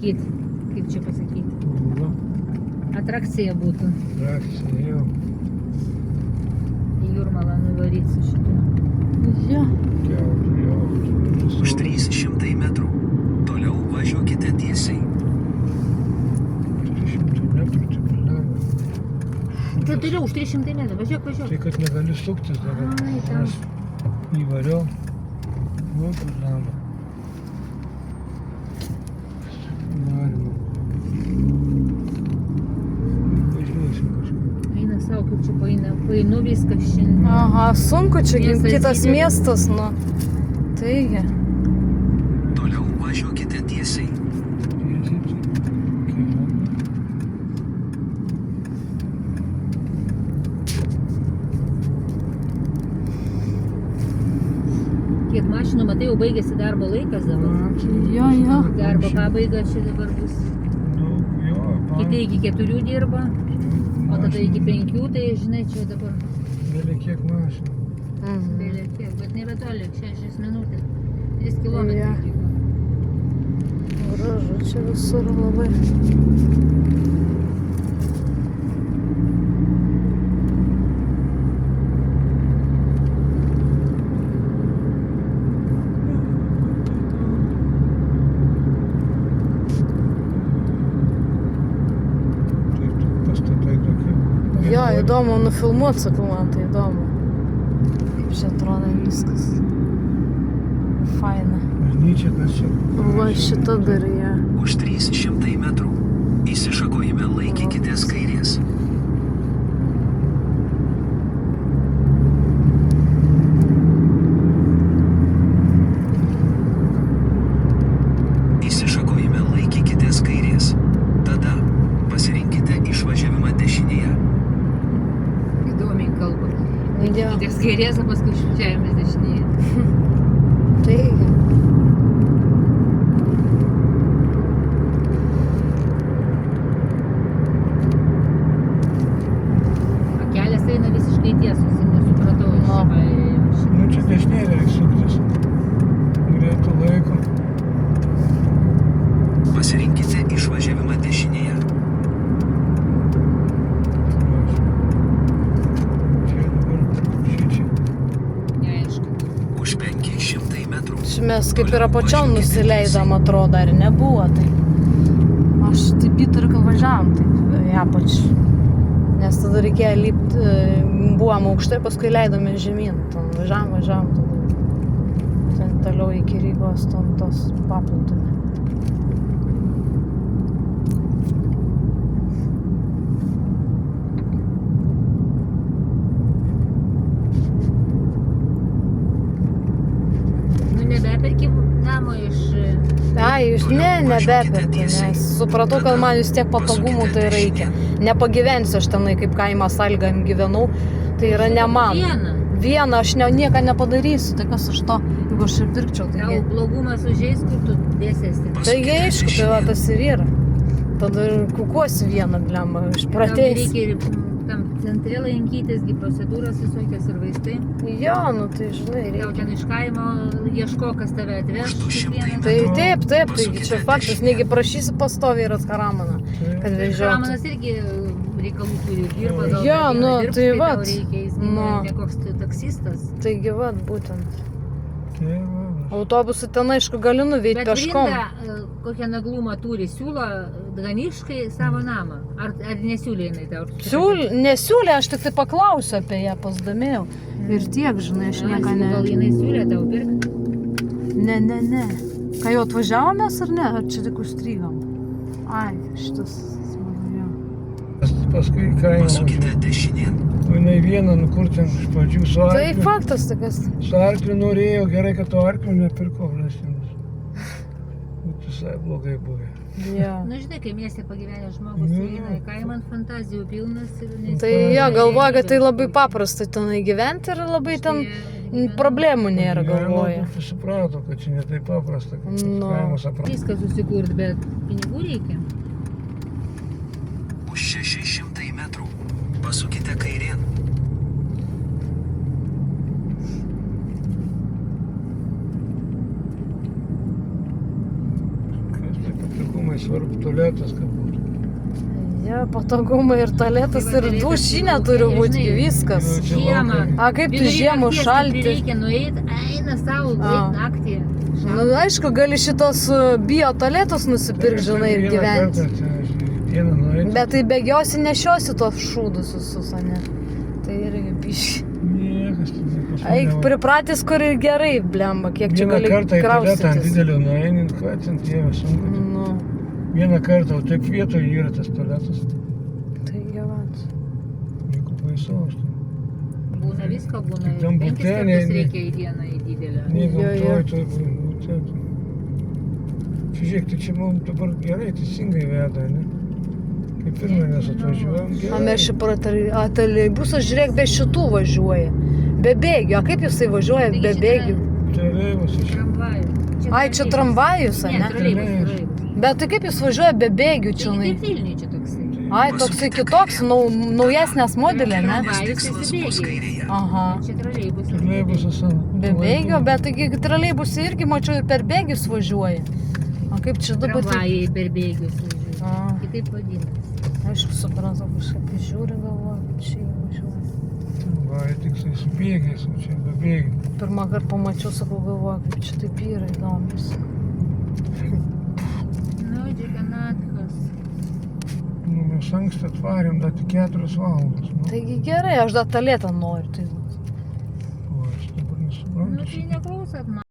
sakyti, kaip čia pasakyti, Nu, atrakcija būtų. reakcija jau. Į Jūrmalą nuvaryt su šitu. Jo. Už 300 metrų. Toliau važiuokite tiesiai. 300 metrų, tai bleva. Tai toliau už 300 metrų, važiuok. Tai kad negali suktis dabar. Ai, tam. Nes įvariau. Nu, bleva. Varima. Važiuosim kažkur. Eina savo, kaip čia painu viskas šiandien. Aha, sunku čia Miestas kitas didelis. miestas, nu. Taigi. Toliau važiuokite tiesiai. Tiesiai, tai kelionė. Kiek mašinų, matai, jau baigėsi darbo laikas dabar. Jo, jo. Darbo pabaiga čia dabar bus. Daug, jo, Kiti iki 4 dirba, o tada iki 5, tai žinai, čia dabar Vėliai kiek mašinų. Mhm. vėliau kiek, bet nebetoli, 6 minutės, 3 kilometrai Jo. liko. Gražu čia visur labai. Taip, pastatai tokie. Jo, įdomu nufilmuot, sakau, man tai įdomu. Kaip čia atrodo viskas. Faina. Bažnyčia, kas čia? Va, šita dar jie. Už 300 metrų. Įsišakojime laikykitės kairės. Įsišakojime laikykitės kairės. Tada pasirinkite išvažiavimą dešinėje. Įdomiai kalba. Jo. Laikykitės kairės, o paskui išvažiavimas dešinėje. Taigi. O kelias eina visiškai tiesus, nesupratau. No. Nu, čia dešinėje reikia suktis. Greitų laiko. Pasirinkite išvažiavimą dešinėje. Čia dabar šičia. Neaišku. Už 500 metrų. Čia mes kaip ir apačion nusileidom, atrodo, ar nebuvo taip. Aš taip įtariu, kad važiavom taip į apačią. Nes tada reikėjo lipti, buvom aukštai, paskui leidome žemyn. Ten važiavom tada. Ten toliau iki Rygos, ten tos paplūdimio. Nu, nebeperkim namo iš... Ai, jūs nebeperku, nes supratau, kad man vis tiek patogumų tai reikia. Nepagyvensiu aš tenai, kaip kaimo sąlygam gyvenau, tai yra ne man. Vieną aš nieką nepadarysiu, tai kas aš to, jeigu aš ir pirkčiau, Tau tai... blogumas užeis, kur tu dėsiesi. Taigi aišku, tai va tas ir yra. Tada ir kukuosi vieną, blemą, Tau išpratėjus. reikia ir tam centre lankytis, procedūros visokios ir vaistai. Jo, nu tai žinai, Tau reikia. ten iš kaimo ieško, kas tave atveš. kiekvieną. Tai taip, taigi čia faktas, negi prašysi pastoviai ir atkaramaną, kad vežiotų. Ramanas irgi reikalų turi, dirba, gal Jo, per dieną nu, dirbs, tai tau vat. reikia, jis Nu. ne koks tu taksistas. Taigi va, būtent. Tai va. Autobusų ten aišku gali nuveikti Bet kažkom. Brinda kokią naglumą turi, siūlo Ganiškai savo namą. Ar nesiūlė jinai tau? Nesiūlė, aš tik tai paklausiu apie ją, pasidomėjau. Ir tiek, žinai, aš nieko ne... Gal jinai siūlė tau pirkti? Ne. Kai jau atvažiavom mes ar ne? Ar čia tik užstrygom? Ai, šitas smagu, jo. Paskui į kaimą Pasukite važiuoju. dešinėn. O jinai vieną, nu kur ten iš pradžių su Tai arkliu. faktas tokias. Su arkliu norėjau, gerai, kad to arkliu nepirko, blesinas. Būtų visai blogai buvę. Jo. Nu, žinai, kai mieste pagyvenęs žmogus Jo. eina į kaimą, fantazijų pilnas ir... Tai jo, galvoja, kad tai labai paprasta tenai gyventi ir labai ten problemų nėra, galvoja. Tai suprato, kad čia ne taip paprasta, kad tas Nu. kaimas aprašo. Viską susikurt, bet pinigų reikia. Už 600 metrų. Pasukite kairėn. Kas tai patikuma svarbu tualetas, kad būtų. Ja, patogumai ir tualetas ir dušinė turi būti, viskas. Žiemą. A, kaip tu Vidury žiemą nakties, šalti? kai reikia nueiti, eina savo, eit naktį. Nu, aišku, gali šitos bio tualetus nusipirkti, žinai, ir gyventi. Dieną nueiti. Bet tai bėgiosi nešiosi tos šūdus visus, ne? Tai irgi biški. Niekas tai nepasakė. Eik pripratęs, kur ir gerai, blemba, kiek čia Vieną gali kartą į tualetą ant kraustytis. didelio nueini, ką ten Dievas sunku. Nu, Vieną kartą, o taip vietoje yra tas tualetas. tai geras. Nieko baisaus. Būna visko, būna. Tik tam 5 bute, kartus ne- reikia į dieną į didelę. Nei Jo, jo. gamtoj, tai bute. Čia žiūrėk, tai čia mums dabar gerai, teisingai veda, ne? Kaip pirmą mes atvažiuojam, A gerai. mes šį troleibusą, žiūrėk, be šitų važiuoja. Be bėgių. A kaip jisai važiuoja Taigi be čia bėgių? Troleibusas. Tramvajų. Ai, čia tramvajus, Ne, ne? troleibus. Bet tai kaip jis važiuoja be bėgių čia? Tai kaip Vilniuje čia toksai. Ai, toksai kitoks, naujesnės modelė, ne? Tramvajus ir su bus bėgiais. kairėje. Aha. Čia troleibusas. Troleibusas savo. Be bėgių, bet taigi troleibusai irgi mačiau ir per bėgius važiuoja. O kaip čia dabar? Tai... Tramvajai per bėgius važiuoja. A, Kitaip vadinasi. aišku, suprantu, kažkaip žiūri galvoju, kaip čia jie važiuoja. Va, tik su bėgiais, o čia be bėgių. Pirmą kartą pamačiau, sakau, galvoju, kaip čia taip yra įdomus. Nu, džiganatkas. Nu, mes anksti atvarėm, dar tik 4 valandas. Nu, Taigi gerai, aš dar talėtą noriu. Tai... o aš dabar nesuprantu. Nu, tai neklausat man.